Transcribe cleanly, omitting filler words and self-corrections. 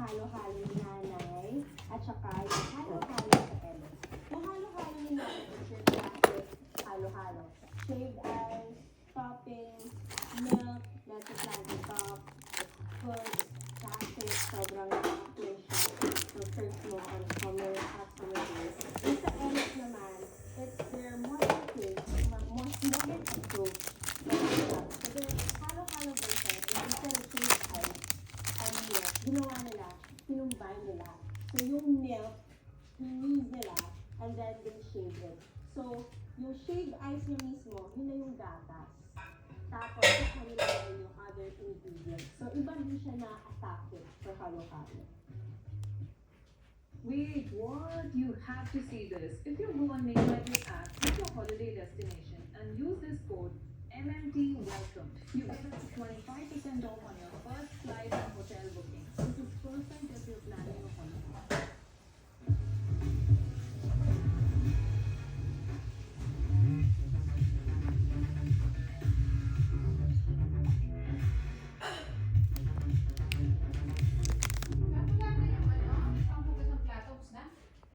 halo-halo ni nanay at saka yung halo-halo sa elo. Yung halo-halo ni nanay is your classic halo-halo. Shaved ice, toppings, milk, lettuce lagi top, fruits, classic, sobrang nakakapin siya. So, serve mo on summer, hot summer days. Yung sa elo naman, they're more than cake, more than a soup. So, their halo-halo version is instead of shaved ice and milk, ginawa nila, pinumbay nila. So, yung milk, hiniz nila, and then they shave it. So, yung shaved ice niya mismo, yun na yung gatas. Tapos, sa kanila yung other ingredients. So, iba din siya na atake for halo-halo. Wait, what? You have to see this. If you go on MakeMyTrip app, pick your holiday destination and use this code MMT Welcome. You get 25% off on your first flight and hotel booking.